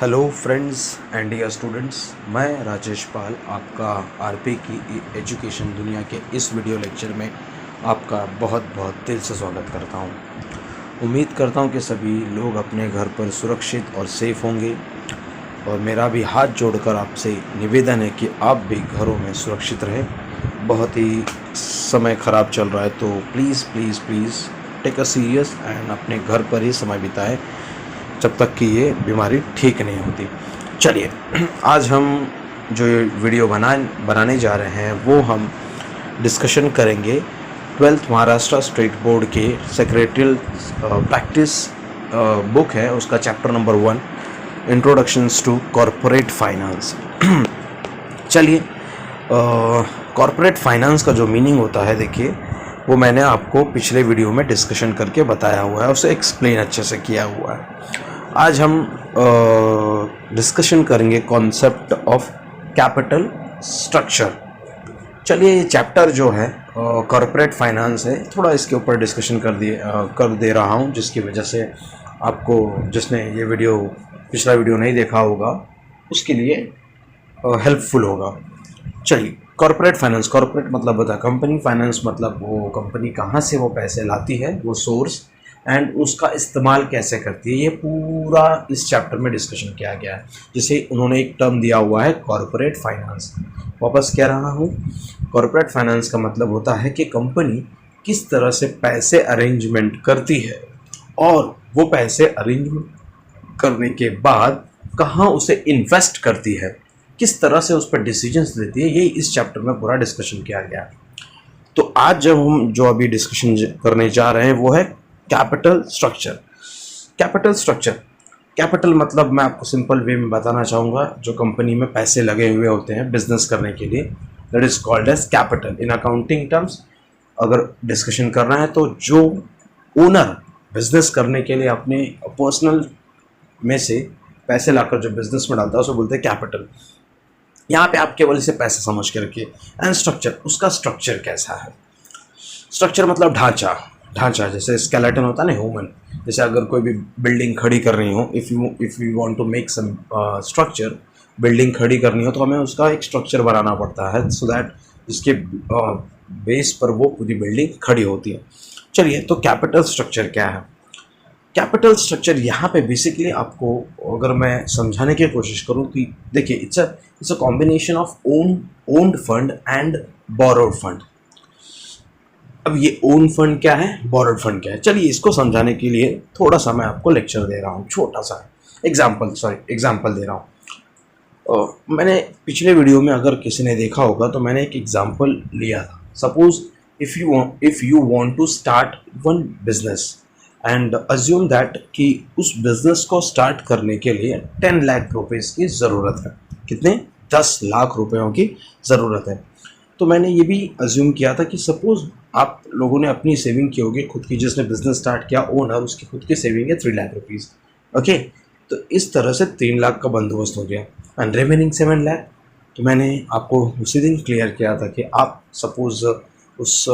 Hello friends and dear students, मैं राजेश पाल आपका RP की एजुकेशन दुनिया के इस वीडियो लेक्चर में आपका बहुत बहुत दिल से स्वागत करता हूं। उम्मीद करता हूं कि सभी लोग अपने घर पर सुरक्षित और सेफ होंगे और मेरा भी हाथ जोड़कर आपसे निवेदन है कि आप भी घरों में सुरक्षित रहें। बहुत ही समय ख़राब चल रहा है तो please please please take a serious and अपने घर पर ही समय बिताएं जब तक कि ये बीमारी ठीक नहीं होती। चलिए, आज हम जो ये वीडियो बनाने जा रहे हैं वो हम डिस्कशन करेंगे 12th महाराष्ट्र स्टेट बोर्ड के सेक्रेटरियल प्रैक्टिस बुक है, उसका chapter number 1 introductions to corporate finance. चलिए, कॉरपोरेट फाइनेंस का जो मीनिंग होता है, देखिए वो मैंने आपको पिछले वीडियो में डिस्कशन करके बताया हुआ है, उसे एक्सप्लेन अच्छे से किया हुआ है। आज हम डिस्कशन करेंगे कॉन्सेप्ट ऑफ कैपिटल स्ट्रक्चर। चलिए, ये चैप्टर जो है कॉरपोरेट फाइनेंस है, थोड़ा इसके ऊपर डिस्कशन कर दे रहा हूँ, जिसकी वजह से आपको, जिसने ये वीडियो पिछला वीडियो नहीं देखा होगा, उसके लिए हेल्पफुल होगा। चलिए, कॉरपोरेट फाइनेंस, कॉरपोरेट मतलब होता है कंपनी, फाइनेंस मतलब वो कंपनी कहाँ से वो पैसे लाती है, वो सोर्स, एंड उसका इस्तेमाल कैसे करती है, ये पूरा इस चैप्टर में डिस्कशन किया गया है, जिसे उन्होंने एक टर्म दिया हुआ है कॉरपोरेट फाइनेंस। वापस कह रहा हूँ, कॉरपोरेट फाइनेंस का मतलब होता है कि कंपनी किस तरह से पैसे अरेंजमेंट करती है और वो पैसे अरेंजमेंट करने के बाद कहाँ उसे इन्वेस्ट करती है, किस तरह से उस पर डिसीजंस लेती है, ये इस चैप्टर में पूरा डिस्कशन किया गया है। तो आज जब हम जो अभी डिस्कशन करने जा रहे हैं वो है capital structure. Capital structure, capital मतलब मैं आपको सिंपल वे में बताना चाहूँगा, जो कंपनी में पैसे लगे हुए होते हैं बिजनेस करने के लिए, that is called as capital in accounting terms. अगर डिस्कशन करना है तो जो ओनर बिजनेस करने के लिए अपने पर्सनल में से पैसे लाकर जो बिजनेस में डालता है उसे बोलते हैं कैपिटल। यहाँ पे आप केवल इसे पैसे समझ के रखिए। एंड स्ट्रक्चर, उसका स्ट्रक्चर कैसा है। स्ट्रक्चर मतलब ढांचा, ढांचा जैसे स्केलेटन होता है ना, ह्यूमन। जैसे अगर कोई भी बिल्डिंग खड़ी कर रही हो, if you want to make some structure, building खड़ी करनी हो तो हमें उसका एक स्ट्रक्चर बनाना पड़ता है, सो दैट जिसके बेस पर वो पूरी बिल्डिंग खड़ी होती है। चलिए, तो कैपिटल स्ट्रक्चर क्या है। कैपिटल स्ट्रक्चर यहाँ पे बेसिकली आपको अगर मैं समझाने की कोशिश करूँ कि देखिए, it's a combination of owned fund and borrowed fund. अब ये ओन फंड क्या है, बोरोड फंड क्या है, चलिए इसको समझाने के लिए थोड़ा सा मैं आपको लेक्चर दे रहा हूँ, छोटा सा एग्जाम्पल दे रहा हूँ। मैंने पिछले वीडियो में अगर किसी ने देखा होगा तो मैंने एक एग्जाम्पल लिया था। Suppose if you want to start one business and assume that कि उस बिजनेस को स्टार्ट करने के लिए 10 लाख रुपीज़ की ज़रूरत है। कितने? 10 लाख रुपयों की ज़रूरत है। तो मैंने ये भी अज्यूम किया था कि सपोज़ आप लोगों ने अपनी सेविंग की होगी खुद की, जिसने बिजनेस स्टार्ट किया ओनर, उसकी खुद की सेविंग है 3 लाख रुपीज़। ओके, तो इस तरह से 3 लाख का बंदोबस्त हो गया एंड रिमेनिंग 7 लाख। तो मैंने आपको उसी दिन क्लियर किया था कि आप सपोज़ उस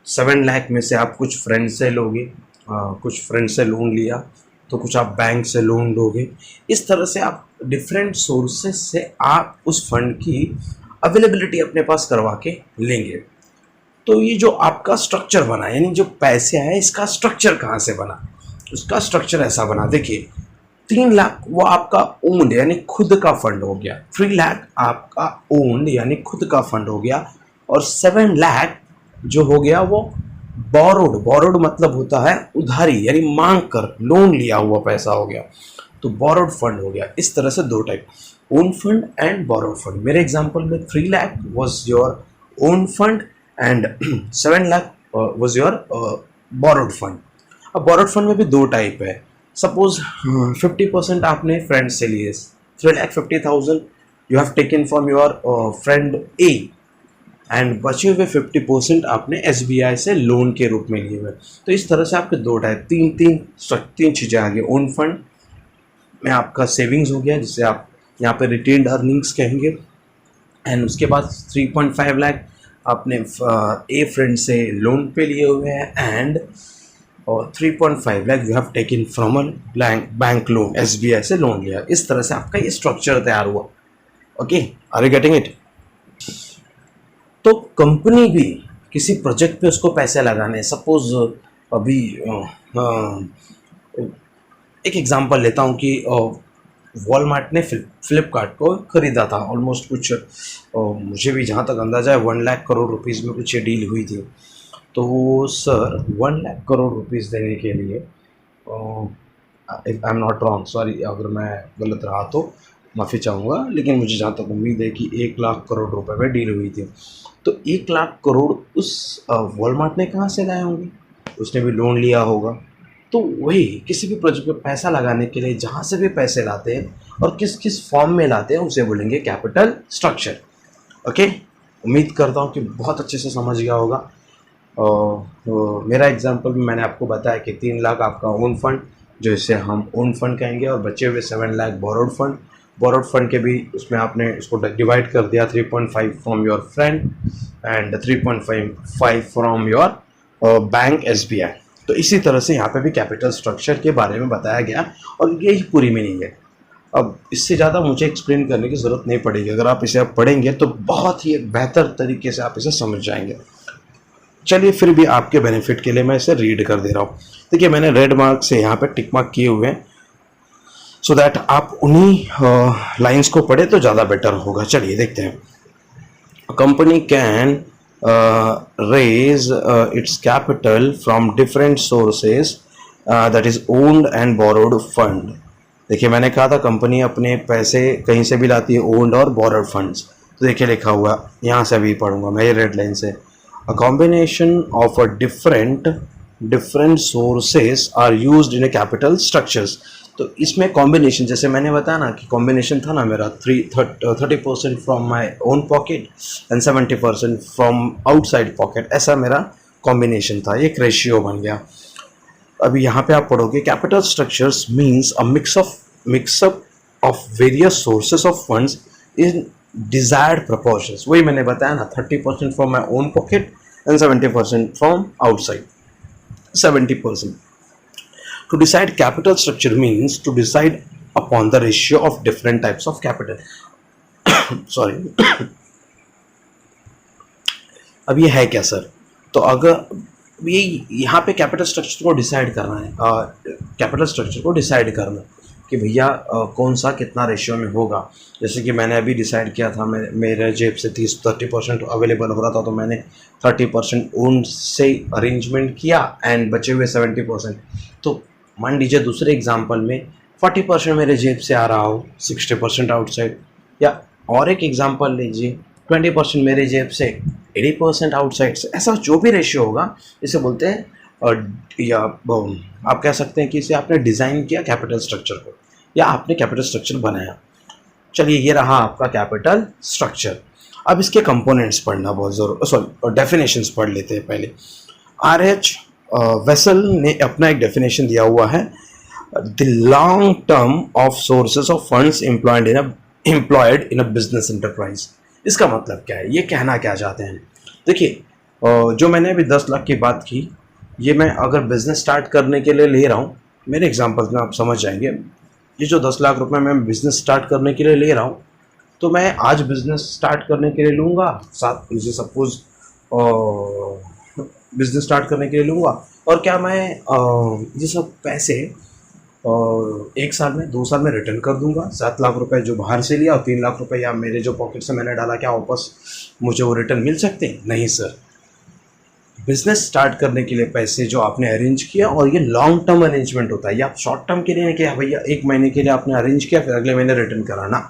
7 लाख में से आप कुछ फ्रेंड से लोगे, कुछ फ्रेंड से लोन लिया, तो कुछ आप बैंक से लोन लोगे। इस तरह से आप डिफरेंट सोर्सेस से आप उस फंड की अवेलेबिलिटी अपने पास करवा के लेंगे। तो ये जो आपका स्ट्रक्चर बना, यानी जो पैसे आए, इसका स्ट्रक्चर कहाँ से बना, उसका स्ट्रक्चर ऐसा बना। देखिए, 3 लाख वो आपका ओन्ड यानी खुद का फंड हो गया, 3 लाख आपका ओन्ड यानी खुद का फंड हो गया, और 7 लाख जो हो गया वो बोरोड मतलब होता है उधारी, यानी मांग कर लोन लिया हुआ पैसा हो गया, तो बोरोड फंड हो गया। इस तरह से दो type, own fund and borrowed fund. मेरे एग्जांपल में 3 lakh was your own fund and 7 lakh was your borrowed fund. अब बोरोड फंड में भी दो टाइप है। सपोज 50% आपने फ्रेंड से लिए, 3,50,000 you have taken from your friend A and बचे हुए 50% आपने SBI से लोन के रूप में लिए हुए। तो इस तरह से आपके दो टाइप, तीन चीज़ें आ गई। ओन फंड में आपका सेविंग्स हो गया, जिसे आप यहाँ पे रिटेन्ड अर्निंग्स कहेंगे, एंड उसके बाद 3.5 लाख आपने ए फ्रेंड से लोन पे लिए हुए हैं, एंड और 3.5 lakh you have taken from a bank loan, SBI से लोन लिया। इस तरह से आपका ये स्ट्रक्चर तैयार हुआ। Okay, are you getting it? तो कंपनी भी किसी प्रोजेक्ट पे उसको पैसे लगाने, सपोज अभी एक एग्जांपल लेता हूँ कि वॉलमार्ट ने फ्लिपकार्ट को ख़रीदा था, ऑलमोस्ट कुछ मुझे भी जहाँ तक अंदाज़ा है 1 लाख करोड़ रुपीज़ में कुछ ये डील हुई थी। तो सर 1 लाख करोड़ रुपीज़ देने के लिए, I am not wrong, sorry अगर मैं गलत रहा तो माफ़ी चाहूँगा, लेकिन मुझे जहाँ तक उम्मीद है कि 1 लाख करोड़ रुपए में डील हुई थी। तो 1 लाख करोड़ उस वॉलमार्ट ने कहाँ से लाए होंगे? उसने भी लोन लिया होगा। तो वही किसी भी प्रोजेक्ट में पैसा लगाने के लिए जहाँ से भी पैसे लाते हैं और किस किस फॉर्म में लाते हैं उसे बोलेंगे कैपिटल स्ट्रक्चर। ओके, उम्मीद करता हूँ कि बहुत अच्छे से समझ गया होगा। मेरा एग्जांपल भी मैंने आपको बताया कि 3 लाख आपका ओन फंड, जो इसे हम ओन फंड कहेंगे, और बचे हुए 7 lakh borrowed fund. Borrowed fund के भी उसमें आपने इसको डिवाइड कर दिया, 3.5 from your friend and 3.5 from your bank SBI। तो इसी तरह से यहाँ पे भी कैपिटल स्ट्रक्चर के बारे में बताया गया और यही पूरी मीनिंग है। अब इससे ज़्यादा मुझे एक्सप्लेन करने की ज़रूरत नहीं पड़ेगी, अगर आप इसे अब पढ़ेंगे तो बहुत ही बेहतर तरीके से आप इसे समझ जाएंगे। चलिए फिर भी आपके बेनिफिट के लिए मैं इसे रीड कर दे रहा हूँ। देखिए मैंने रेड मार्क से यहाँ पे टिक मार्क किए हुए हैं, सो दैट आप उन्हीं लाइंस को पढ़े तो ज़्यादा बेटर होगा। चलिए देखते हैं। Company can raise its capital from different sources, that is owned and borrowed fund। देखिए मैंने कहा था कंपनी अपने पैसे कहीं से भी लाती है, ओन्ड और बोरोड फंड्स। तो देखिए लिखा हुआ, यहाँ से अभी पढ़ूंगा मैं ये रेड लाइन से, a combination of a different sources are used in a capital structures. तो इसमें कॉम्बिनेशन, जैसे मैंने बताया ना कि कॉम्बिनेशन था ना मेरा 30% from my own pocket and 70% from outside pocket, ऐसा मेरा कॉम्बिनेशन था, एक रेशियो बन गया। अभी यहाँ पे आप पढ़ोगे capital structures means a mixup of various sources of funds in desired proportions. वही मैंने बताया ना, 30% from my own pocket and 70% from outside, 70%. To decide capital structure means to decide upon the ratio of different types of capital. Sorry. अब ये है क्या sir? तो अगर ये यहाँ पे कैपिटल स्ट्रक्चर को डिसाइड करना है, कैपिटल स्ट्रक्चर को डिसाइड करना कि भैया कौन सा कितना रेशियो में होगा। जैसे कि मैंने अभी डिसाइड किया था, मेरे जेब से 30% अवेलेबल हो रहा था, तो मैंने 30% ओन से अरेंजमेंट किया एंड बचे हुए 70%। तो मान लीजिए दूसरे एग्जांपल में 40% मेरे जेब से आ रहा हो, 60% आउटसाइड, या और एक एग्जांपल लीजिए 20% मेरे जेब से, 80% आउटसाइड से। ऐसा जो भी रेशियो होगा इसे बोलते हैं, या आप कह सकते हैं कि इसे आपने डिज़ाइन किया कैपिटल स्ट्रक्चर को, या आपने कैपिटल स्ट्रक्चर बनाया। चलिए ये रहा आपका कैपिटल स्ट्रक्चर। अब इसके कंपोनेंट्स पढ़ना बहुत ज़रूर, सॉरी डेफिनेशंस पढ़ लेते हैं पहले। RH वेसल ने अपना एक डेफिनेशन दिया हुआ है, the long term of sources of funds employed in a business enterprise. इसका मतलब क्या है, ये कहना क्या चाहते हैं? देखिए जो मैंने अभी 10 लाख की बात की, ये मैं अगर बिज़नेस स्टार्ट करने के लिए ले रहा हूँ, मेरे एग्जांपल्स में आप समझ जाएंगे। ये जो 10 लाख रुपए मैं बिज़नेस स्टार्ट करने के लिए ले रहा हूँ, तो मैं आज बिज़नेस स्टार्ट करने के लिए लूँगा, साथ मुझे सपोज बिज़नेस स्टार्ट करने के लिए लूँगा, और क्या मैं ये सब पैसे 1 साल में 2 साल में रिटर्न कर दूंगा? 7 लाख रुपए जो बाहर से लिया और 3 लाख रुपए या मेरे जो पॉकेट से मैंने डाला, क्या वापस मुझे वो रिटर्न मिल सकते हैं? नहीं सर। बिज़नेस स्टार्ट करने के लिए पैसे जो आपने अरेंज किया, और ये लॉन्ग टर्म अरेंजमेंट होता है, ये आप शॉर्ट टर्म के लिए नहीं किया भैया 1 महीने के लिए आपने अरेंज किया फिर अगले महीने रिटर्न कराना,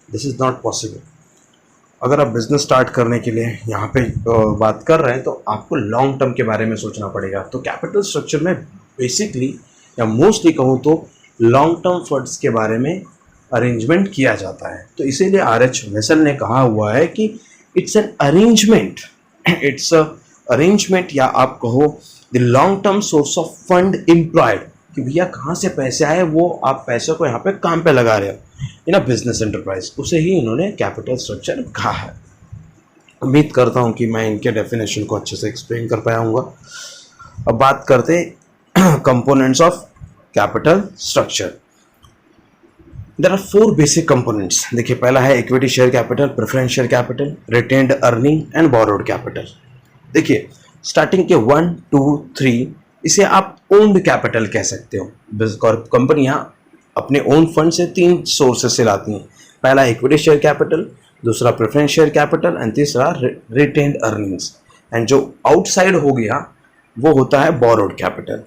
दिस इज़ नॉट पॉसिबल। अगर आप बिज़नेस स्टार्ट करने के लिए यहाँ पे बात कर रहे हैं तो आपको लॉन्ग टर्म के बारे में सोचना पड़ेगा। तो कैपिटल स्ट्रक्चर में बेसिकली या मोस्टली कहूँ तो लॉन्ग टर्म फंड्स के बारे में अरेंजमेंट किया जाता है। तो इसीलिए RH वेसल ने कहा हुआ है कि it's an arrangement, it's a arrangement, या आप कहो the long term source of fund employed, कि भैया कहाँ से पैसे आए, वो आप पैसे को यहाँ पे काम पे लगा रहे हो इन अ बिजनेस एंटरप्राइज, उसे ही इन्होंने कैपिटल स्ट्रक्चर कहा है। उम्मीद करता हूँ कि मैं इनके डेफिनेशन को अच्छे से एक्सप्लेन कर पाया हूँगा। अब बात करते components of capital structure. There are 4 basic components. देखिए पहला है equity share capital, preference share capital, retained earning and borrowed capital. देखिए स्टार्टिंग के 1, 2, 3 इसे आप ओन्ड कैपिटल कह सकते हो. कंपनियां अपने ओन फंड से 3 सोर्सेस से लाती हैं. पहला इक्विटी शेयर कैपिटल, दूसरा प्रेफरेंस शेयर कैपिटल एंड तीसरा रिटेन्ड अर्निंग्स. एंड जो आउटसाइड हो गया वो होता है बोरोड कैपिटल.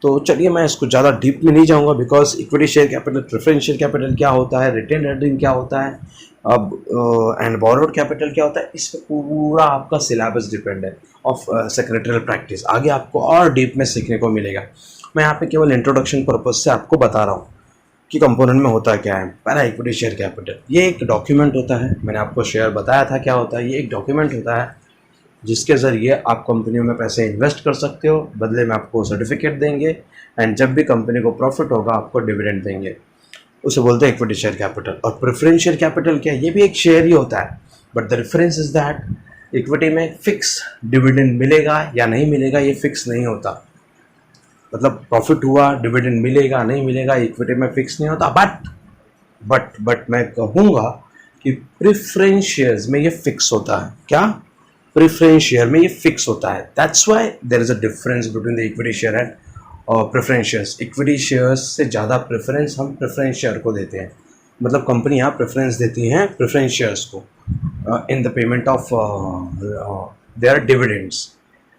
तो चलिए मैं इसको ज़्यादा डीप में नहीं जाऊंगा because equity share capital, preference share capital क्या होता है, रिटेन्ड अर्निंग क्या होता है, अब एंड बोरोड कैपिटल क्या होता है, इस पर पूरा आपका सिलेबस डिपेंड है ऑफ सेक्रेटरियल प्रैक्टिस. आगे आपको और डीप में सीखने को मिलेगा. मैं यहाँ पे केवल इंट्रोडक्शन पर्पज से आपको बता रहा हूँ कि कंपोनेंट में होता क्या है. पहला इक्विटी शेयर कैपिटल, ये एक डॉक्यूमेंट होता है. मैंने आपको शेयर बताया था क्या होता है. ये एक डॉक्यूमेंट होता है जिसके ज़रिए आप कंपनियों में पैसे इन्वेस्ट कर सकते हो, बदले में आपको सर्टिफिकेट देंगे एंड जब भी कंपनी को प्रॉफिट होगा आपको डिविडेंड देंगे. उसे बोलते हैं इक्विटी शेयर कैपिटल. और प्रेफरेंस शेयर कैपिटल क्या है, ये भी एक शेयर ही होता है but the difference is that equity में फिक्स डिविडेंड मिलेगा या नहीं मिलेगा ये फिक्स नहीं होता. मतलब प्रॉफिट हुआ डिविडेंड मिलेगा नहीं मिलेगा इक्विटी में फिक्स नहीं होता. बट मैं कहूँगा कि प्रेफरेंस शेयर्स में ये फिक्स होता है. क्या? प्रेफरेंस शेयर में ये फिक्स होता है. That's why there is a difference between the equity share and preference shares. Equity shares से ज़्यादा प्रेफरेंस हम प्रेफरेंस शेयर को देते हैं. मतलब कंपनियाँ प्रेफरेंस देती हैं प्रेफरेंस शेयर्स को in the payment of their dividends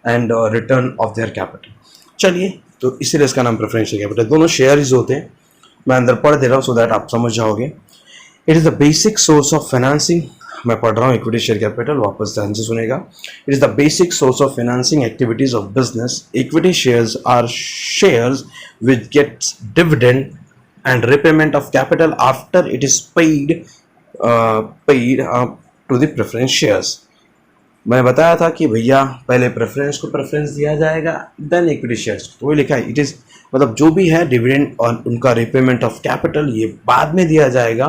and return of their capital. चलिए तो इसीलिए इसका नाम प्रेफरेंस शेयर कैपिटल. दोनों शेयर्स होते हैं. मैं अंदर पढ़ दे रहा हूँ सो दैट आप समझ जाओगे. It is the basic source of financing. मैं पढ़ रहा हूँ इक्विटी शेयर कैपिटल, वापस ध्यान से सुनेगा. It is the basic source of financing activities of business. Equity shares are shares which gets dividend and repayment of capital after it is paid to the preference shares. मैंने बताया था कि भैया पहले प्रेफरेंस को प्रेफरेंस दिया जाएगा then equity shares को. तो वही लिखा है. इट इज मतलब जो भी है डिविडेंड और उनका रिपेमेंट ऑफ कैपिटल ये बाद में दिया जाएगा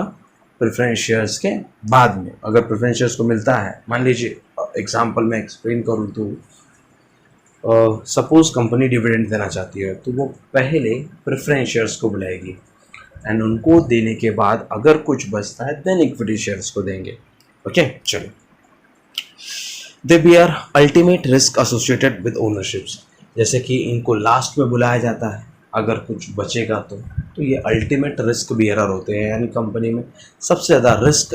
प्रेफरेंस शेयर्स के बाद में. अगर प्रेफरेंस शेयर्स को मिलता है, मान लीजिए एग्जांपल में एक्सप्लेन करूँ तो सपोज कंपनी डिविडेंड देना चाहती है तो वो पहले प्रेफरेंस शेयर्स को बुलाएगी एंड उनको देने के बाद अगर कुछ बचता है देन इक्विटी शेयर्स को देंगे. ओके चलो. They bear ultimate risk associated with ownerships. जैसे कि इनको लास्ट में बुलाया जाता है अगर कुछ बचेगा तो ये अल्टीमेट रिस्क बियरर होते हैं. यानी कंपनी में सबसे ज़्यादा रिस्क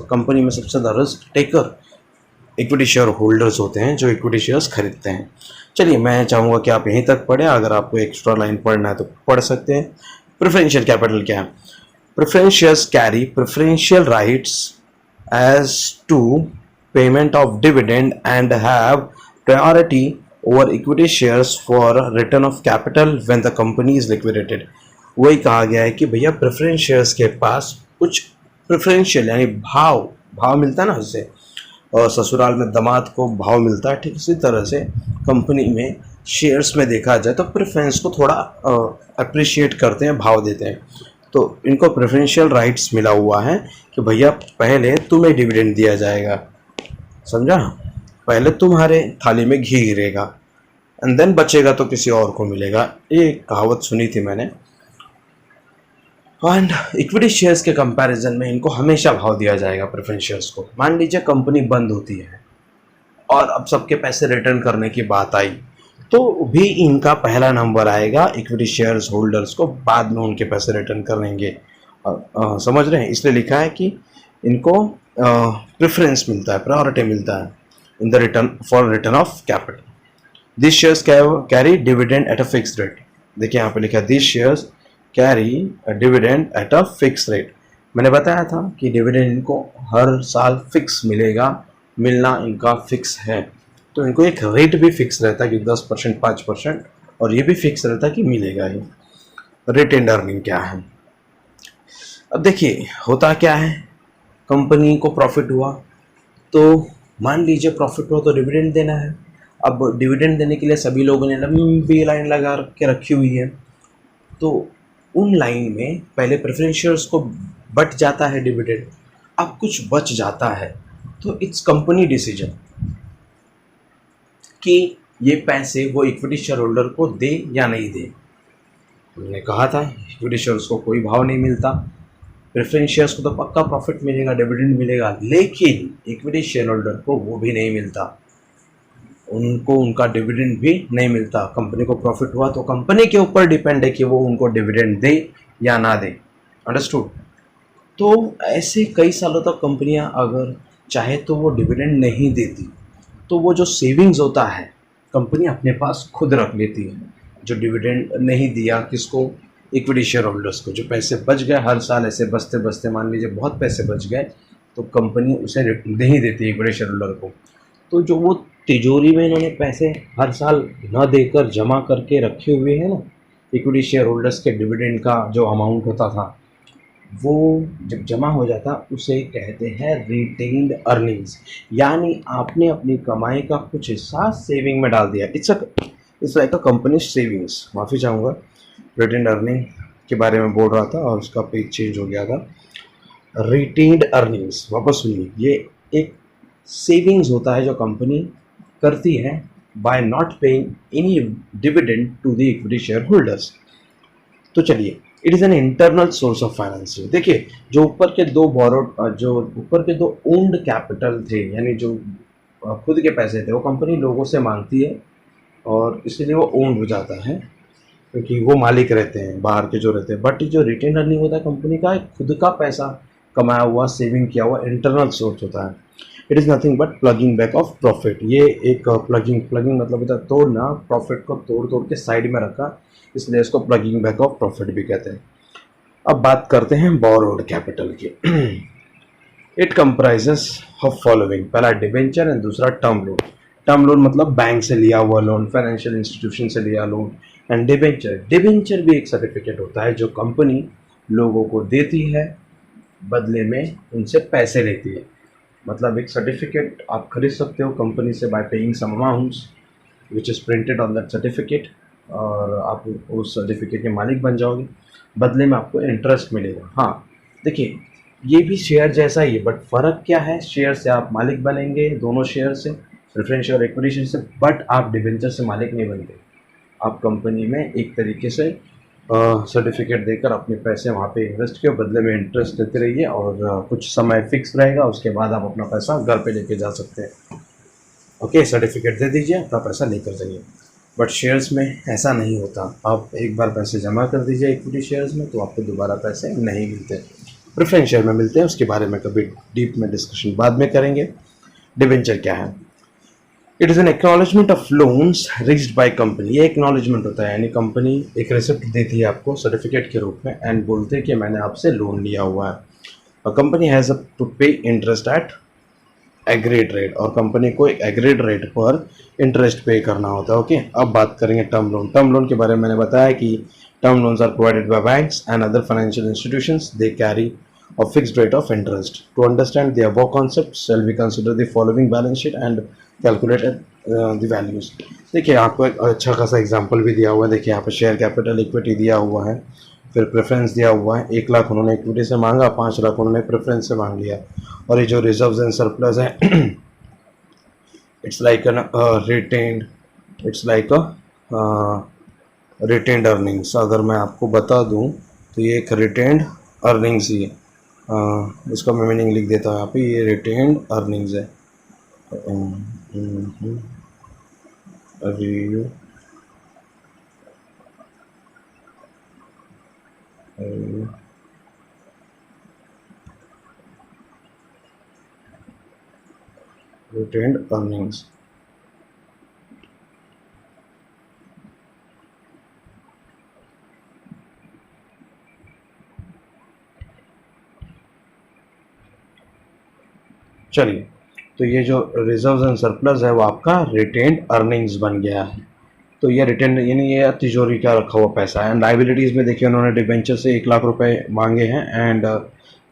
कंपनी में सबसे ज़्यादा risk taker equity share holders होते हैं जो इक्विटी शेयर्स खरीदते हैं. चलिए मैं चाहूँगा कि आप यहीं तक पढ़ें. अगर आपको एक्स्ट्रा लाइन पढ़ना है तो पढ़ सकते हैं. प्रेफरेंस शेयर कैपिटल क्या है? Preference shares carry preferential rights as to payment of dividend and have priority over equity shares for return of capital when the company is liquidated. वही कहा गया है कि भैया प्रेफरेंस शेयर्स के पास कुछ प्रेफरेंशियल यानी भाव मिलता है ना उससे. और ससुराल में दामाद को भाव मिलता है, ठीक इसी तरह से कंपनी में शेयर्स में देखा जाए तो प्रेफरेंस को थोड़ा अप्रिशिएट करते हैं, भाव देते हैं. तो इनको प्रेफरेंशियल राइट्स मिला हुआ है कि भैया पहले तुम्हें डिविडेंड दिया जाएगा. समझा? पहले तुम्हारे थाली में घी गिरेगा एंड देन बचेगा तो किसी और को मिलेगा. ये कहावत सुनी थी मैंने. एंड इक्विटी शेयर्स के कंपैरिजन में इनको हमेशा भाव दिया जाएगा प्रेफरेंस शेयर्स को. मान लीजिए कंपनी बंद होती है और अब सबके पैसे रिटर्न करने की बात आई तो भी इनका पहला नंबर आएगा. इक्विटी शेयर्स होल्डर्स को बाद में उनके पैसे रिटर्न करेंगे. समझ रहे हैं? इसलिए लिखा है कि इनको प्रेफरेंस मिलता है, प्रायोरिटी मिलता है in the return of capital. These shares carry dividend at a fixed rate. देखिए यहाँ पे लिखा है these shares carry a dividend at a fixed rate. मैंने बताया था कि डिविडेंड इनको हर साल फिक्स मिलना इनका फिक्स है. तो इनको एक रेट भी फिक्स रहता है कि 10%, 5% और ये भी फिक्स रहता है कि मिलेगा ही. रिटेन्ड अर्निंग क्या है? अब देखिए होता क्या है, कंपनी को प्रॉफिट हुआ तो मान लीजिए प्रॉफिट हुआ तो डिविडेंड देना है. अब डिविडेंड देने के लिए सभी लोगों ने लंबी लाइन लगा के रखी हुई है. तो उन लाइन में पहले प्रेफरेंस शेयर्स को बट जाता है डिविडेंड. अब कुछ बच जाता है तो इट्स कंपनी डिसीजन कि ये पैसे वो इक्विटी शेयर होल्डर को दे या नहीं दे। हमने कहा था इक्विटी शेयर्स को कोई भाव नहीं मिलता, प्रेफरेंस शेयर्स को तो पक्का प्रॉफिट मिलेगा, डिविडेंड मिलेगा, लेकिन इक्विटी शेयर होल्डर को वो भी नहीं मिलता, उनको उनका डिविडेंड भी नहीं मिलता। कंपनी को प्रॉफिट हुआ तो कंपनी के ऊपर डिपेंड है कि वो उनको डिविडेंड दे या ना दे। अंडरस्टूड। तो ऐसे कई सालों तक कंपनियां अगर चाहे तो वो डिविडेंड नहीं देती, तो वो जो सेविंग्स होता है कंपनी अपने पास खुद रख लेती है। जो डिविडेंड नहीं दिया किसको, इक्विटी शेयर होल्डर्स को, जो पैसे बच गए हर साल ऐसे बचते बचते, मान लीजिए बहुत पैसे बच गए, तो कंपनी उसे नहीं देती इक्विटी शेयर होल्डर को। तो जो वो तिजोरी में इन्होंने पैसे हर साल न देकर जमा करके रखे हुए हैं ना, इक्विटी शेयर होल्डर्स के डिविडेंड का जो अमाउंट होता था, वो जब जमा हो जाता उसे कहते हैं रिटेन्ड अर्निंग्स। यानी आपने अपनी कमाई का कुछ हिस्सा सेविंग में डाल दिया। It's like a company savings. माफ़ी चाहूँगा, रिटेन्ड अर्निंग के बारे में बोल रहा था और उसका पेज चेंज हो गया था। रिटेन्ड अर्निंग्स वापस सुनिए, ये एक सेविंग्स होता है जो कंपनी करती है by not paying any dividend to the equity share holders. तो चलिए, it is an internal source of financing. देखिए, जो ऊपर के दो ओन्ड कैपिटल थे, यानी जो खुद के पैसे थे, वो कंपनी लोगों से मांगती है और इसलिए वो ओन्ड हो जाता है क्योंकि वो मालिक रहते हैं, बाहर के जो रहते हैं। बट जो रिटेन अर्निंग होता है कंपनी का खुद का पैसा कमाया हुआ, सेविंग किया हुआ इंटरनल सोर्स होता है। It is nothing but plugging back of profit. ये एक प्लगिंग मतलब होता है तोड़ना, प्रॉफिट को तोड़ के साइड में रखा, इसलिए इसको प्लगिंग बैक ऑफ प्रॉफिट भी कहते हैं। अब बात करते हैं बोरोड कैपिटल की। इट कंप्राइजेस ऑफ फॉलोइंग, पहला डिबेंचर एंड दूसरा टर्म लोन। टर्म लोन मतलब बैंक से लिया हुआ लोन, फाइनेंशियल इंस्टीट्यूशन से लिया लोन। एंड डिबेंचर भी एक सर्टिफिकेट होता है जो कंपनी लोगों को देती है, बदले में उनसे पैसे लेती है। मतलब एक सर्टिफिकेट आप खरीद सकते हो कंपनी से by paying some amounts which is printed on that certificate, और आप उस सर्टिफिकेट के मालिक बन जाओगे, बदले में आपको इंटरेस्ट मिलेगा। हाँ देखिए, ये भी शेयर जैसा ही है, बट फ़र्क क्या है, शेयर से आप मालिक बनेंगे, दोनों शेयर से, प्रेफरेंस शेयर और इक्विटी शेयर से, बट आप डिबेंचर से मालिक नहीं बनते। आप कंपनी में एक तरीके से सर्टिफिकेट देकर अपने पैसे वहाँ पे इन्वेस्ट किए, बदले में इंटरेस्ट देते रहिए, और कुछ समय फिक्स रहेगा, उसके बाद आप अपना पैसा घर पे लेके जा सकते हैं। ओके, सर्टिफिकेट दे दीजिए, अपना पैसा लेकर जाइए। बट शेयर्स में ऐसा नहीं होता। आप एक बार पैसे जमा कर दीजिए इक्विटी शेयर्स में तो आपको दोबारा पैसे नहीं मिलते, प्रेफरेंस शेयर में मिलते हैं। उसके बारे में कभी डीप में डिस्कशन बाद में करेंगे। डिबेंचर क्या है? It is an acknowledgement of loans reached by company. ये एक्नॉलेजमेंट होता है, यानी कंपनी एक रिसिप्ट देती है आपको सर्टिफिकेट के रूप में एंड बोलते हैं कि मैंने आपसे लोन लिया हुआ है। कंपनी हैज़ टू पे इंटरेस्ट एट एग्रीड रेट, और कंपनी को एक एग्रीड रेट पर इंटरेस्ट पे करना होता है। ओके, अब बात करेंगे टर्म लोन। टर्म लोन के बारे में मैंने बताया कि term loans are provided by banks and other financial institutions, they carry a fixed rate of interest. To understand the above concepts, shall we consider the following balance sheet and calculate the values. देखिए, आपको एक अच्छा खासा example भी दिया हुआ है। देखिए यहाँ पर शेयर कैपिटल इक्विटी दिया हुआ है, फिर प्रेफरेंस दिया हुआ है। 1 लाख उन्होंने इक्विटी से मांगा, 5 लाख उन्होंने प्रेफरेंस से मांग लिया, और ये जो रिजर्व्स एंड सरप्लस है इट्स लाइक रिटेन्ड अर्निंग्स। अगर मैं आपको बता दूँ तो ये एक रिटेन्ड अर्निंग्स ही है। इसका मैं मीनिंग लिख देता हूँ यहाँ पे, ये रिटेन्ड अर्निंग्स है। Retained earnings. चलिए, तो ये जो रिजर्व्स एंड सरप्लस है वो आपका रिटेन्ड अर्निंग्स बन गया है। तो ये रिटेन्ड यानी ये तिजोरी का रखा हुआ पैसा है। एंड लाइबिलिटीज़ में देखिए, उन्होंने डिबेंचर से 1 लाख रुपए मांगे हैं, एंड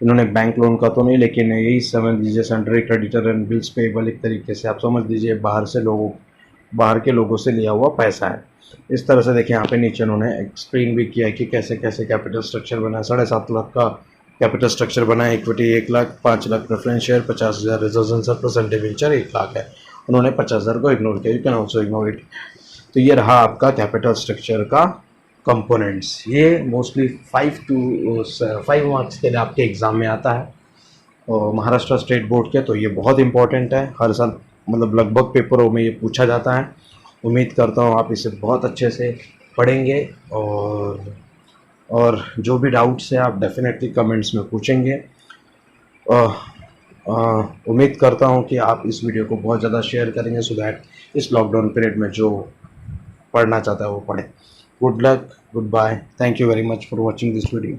इन्होंने बैंक लोन का तो नहीं, लेकिन यही समझ लीजिए सैंड्री क्रेडिटर एंड बिल्स पेबल, एक तरीके से आप समझ लीजिए बाहर के लोगों से लिया हुआ पैसा है। इस तरह से देखिए, यहाँ पे नीचे उन्होंने एक्सप्लेन भी किया है कि कैसे कैसे कैपिटल स्ट्रक्चर बना है। 7.5 लाख का कैपिटल स्ट्रक्चर बना है, equity 1 lakh, 5 lakh preference share, 50,000 reserves and surplus and debenture 1 lakh है। उन्होंने 50,000 को इग्नोर किया, you can also ignore it. तो ये रहा आपका कैपिटल स्ट्रक्चर का कंपोनेंट्स। ये मोस्टली 5 मार्क्स के लिए आपके एग्ज़ाम में आता है और महाराष्ट्र स्टेट बोर्ड के, तो ये बहुत इंपॉर्टेंट है। हर साल मतलब लगभग पेपरों में ये पूछा जाता है। उम्मीद करता हूँ आप इसे बहुत अच्छे से पढ़ेंगे और जो भी डाउट्स है आप डेफिनेटली कमेंट्स में पूछेंगे। उम्मीद करता हूँ कि आप इस वीडियो को बहुत ज़्यादा शेयर करेंगे सो दैट इस लॉकडाउन पीरियड में जो पढ़ना चाहता है वो पढ़े। Good luck, good bye, thank you very much for watching this video.